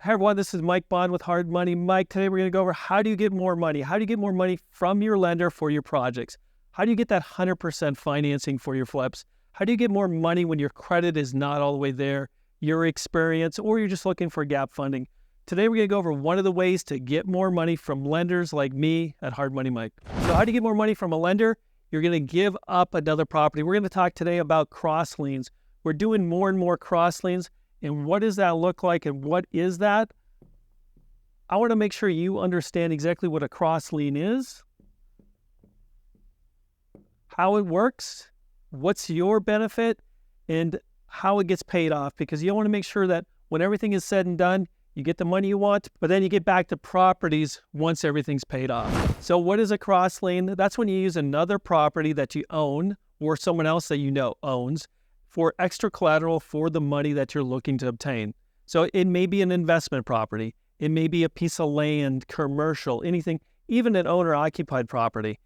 Hey everyone, this is Mike Bond with Hard Money. Mike, today we're going to go over how do you get more money? How do you get more money from your lender for your projects? How do you get that 100% financing for your flips? How do you get more money when your credit is not all the way there, your experience, or you're just looking for gap funding? Today we're going to go over one of the ways to get more money from lenders like me at Hard Money Mike. So how do you get more money from a lender? You're going to give up another property. We're going to talk today about cross liens. We're doing more and more cross liens. And what does that look like and what is that? I want to make sure you understand exactly what a cross lien is, how it works, what's your benefit, and how it gets paid off. Because you want to make sure that when everything is said and done, you get the money you want, but then you get back to properties once everything's paid off. So what is a cross lien? That's when you use another property that you own or someone else that you know owns for extra collateral for the money that you're looking to obtain. So it may be an investment property. It may be a piece of land, commercial, anything, even an owner-occupied property.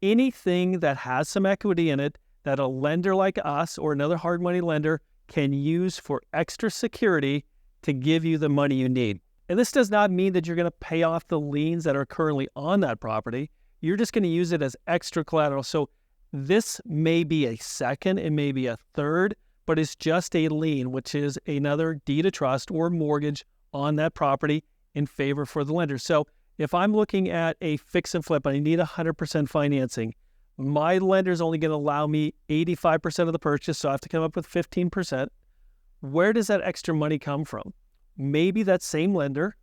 Anything that has some equity in it that a lender like us or another hard money lender can use for extra security to give you the money you need. And this does not mean that you're going to pay off the liens that are currently on that property. You're just going to use it as extra collateral. So this may be a second, it may be a third, but it's just a lien, which is another deed of trust or mortgage on that property in favor for the lender. So if I'm looking at a fix and flip and I need 100% financing, my lender is only going to allow me 85% of the purchase, so I have to come up with 15%. Where does that extra money come from? Maybe that same lender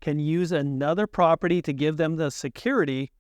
can use another property to give them the security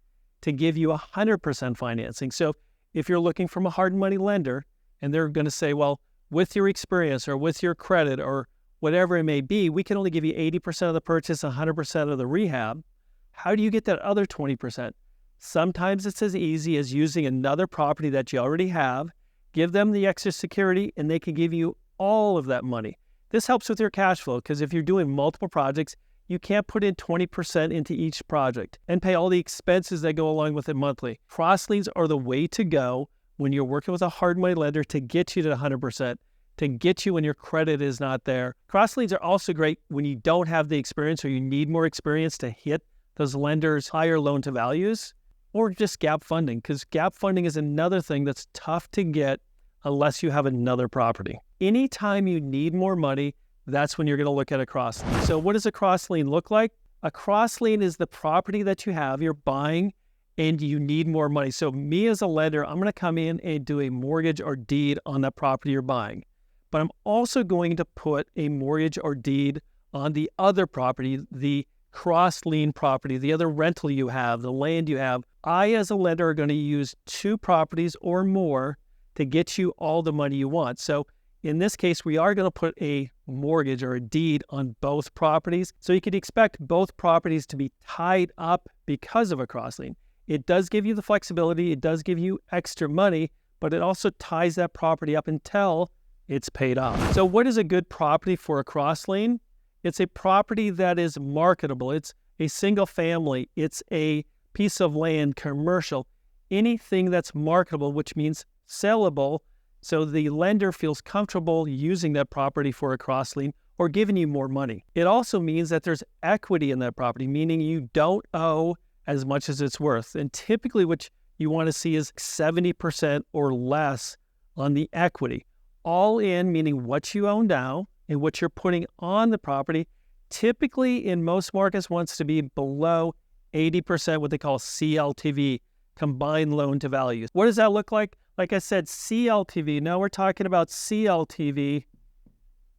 to give you 100% financing. So if you're looking from a hard money lender and they're going to say, well, with your experience or with your credit or whatever it may be, we can only give you 80% of the purchase, 100% of the rehab. How do you get that other 20%? Sometimes it's as easy as using another property that you already have, give them the extra security, and they can give you all of that money. This helps with your cash flow because if you're doing multiple projects, you can't put in 20% into each project and pay all the expenses that go along with it monthly. Cross liens are the way to go when you're working with a hard money lender to get you to 100%, to get you when your credit is not there. Cross liens are also great when you don't have the experience or you need more experience to hit those lenders' higher loan to values, or just gap funding, because gap funding is another thing that's tough to get unless you have another property. Anytime you need more money, that's when you're going to look at a cross lien. So what does a cross lien look like? A cross lien is the property that you have, you're buying, and you need more money. So me as a lender, I'm going to come in and do a mortgage or deed on that property you're buying. But I'm also going to put a mortgage or deed on the other property, the cross lien property, the other rental you have, the land you have. I as a lender are going to use two properties or more to get you all the money you want. So in this case, we are going to put a mortgage or a deed on both properties. So you could expect both properties to be tied up because of a cross lien. It does give you the flexibility. It does give you extra money, but it also ties that property up until it's paid off. So what is a good property for a cross lien? It's a property that is marketable. It's a single family. It's a piece of land, commercial, anything that's marketable, which means sellable. So the lender feels comfortable using that property for a cross lien or giving you more money. It also means that there's equity in that property, meaning you don't owe as much as it's worth. And typically what you want to see is 70% or less on the equity. All in, meaning what you own now and what you're putting on the property, typically in most markets wants to be below 80%, what they call CLTV, combined loan to value. What does that look like? Like I said, CLTV. Now we're talking about CLTV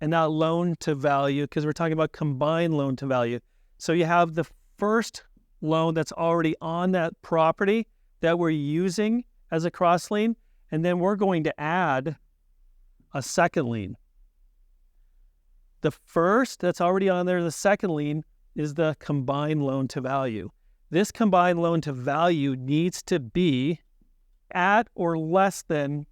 and not loan to value because we're talking about combined loan to value. So you have the first loan that's already on that property that we're using as a cross lien, and then we're going to add a second lien. The first that's already on there, the second lien, is the combined loan to value. This combined loan to value needs to be at or less than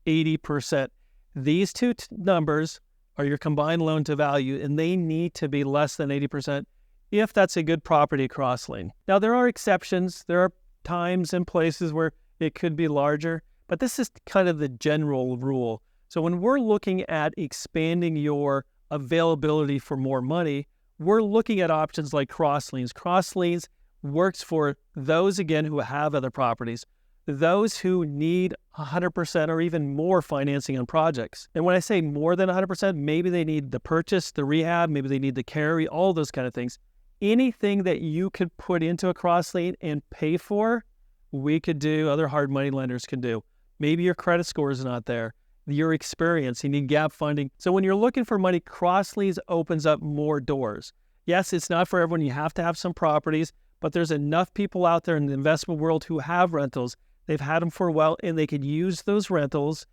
80%. These two numbers are your combined loan to value, and they need to be less than 80% if that's a good property cross lien. Now, there are exceptions. There are times and places where it could be larger, but this is kind of the general rule. So when we're looking at expanding your availability for more money, we're looking at options like cross liens. Cross liens works for those, again, who have other properties, those who need 100% or even more financing on projects. And when I say more than 100%, maybe they need the purchase, the rehab, maybe they need the carry, all those kind of things. Anything that you could put into a cross lien and pay for, we could do, other hard money lenders can do. Maybe your credit score is not there, your experience, you need gap funding. So when you're looking for money, cross liens opens up more doors. Yes, it's not for everyone. You have to have some properties, but there's enough people out there in the investment world who have rentals. They've had them for a while, and they could use those rentals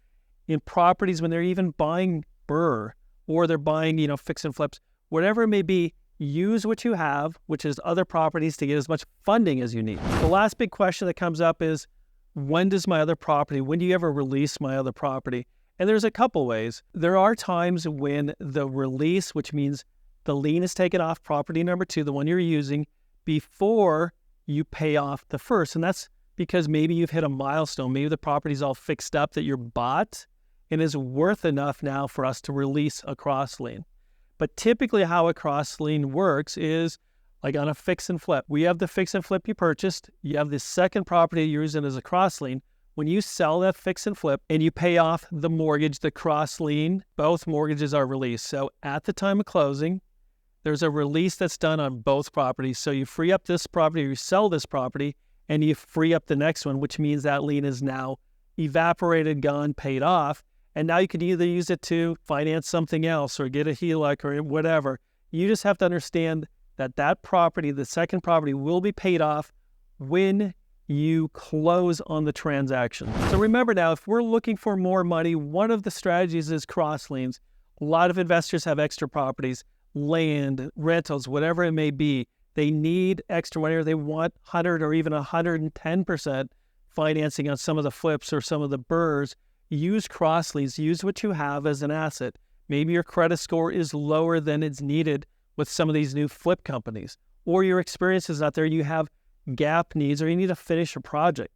in properties when they're even buying BRRRR, or they're buying, fix and flips, whatever it may be. Use what you have, which is other properties, to get as much funding as you need. The last big question that comes up is, when do you ever release my other property? And there's a couple ways. There are times when the release, which means the lien is taken off property number 2, the one you're using, before you pay off the first. And that's because maybe you've hit a milestone. Maybe the property's all fixed up that you're bought and is worth enough now for us to release a cross lien. But typically how a cross lien works is like on a fix and flip. We have the fix and flip you purchased. You have the second property you're using as a cross lien. When you sell that fix and flip and you pay off the mortgage, the cross lien, both mortgages are released. So at the time of closing, there's a release that's done on both properties. So you free up this property, or you sell this property, and you free up the next one, which means that lien is now evaporated, gone, paid off. And now you can either use it to finance something else or get a HELOC or whatever. You just have to understand that that property, the second property, will be paid off when you close on the transaction. So remember now, if we're looking for more money, one of the strategies is cross liens. A lot of investors have extra properties, land, rentals, whatever it may be. They need extra money, or they want 100 or even 110% financing on some of the flips or some of the BRRRRs. Use cross liens. Use what you have as an asset. Maybe your credit score is lower than it's needed with some of these new flip companies, or your experience is not there. You have gap needs, or you need to finish a project.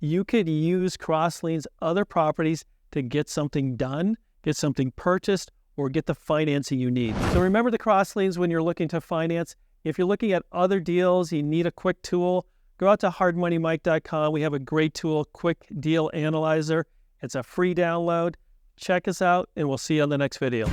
You could use cross liens, other properties, to get something done, get something purchased, or get the financing you need. So remember the cross liens when you're looking to finance. If you're looking at other deals, you need a quick tool, go out to hardmoneymike.com. We have a great tool, Quick Deal Analyzer. It's a free download. Check us out, and we'll see you on the next video.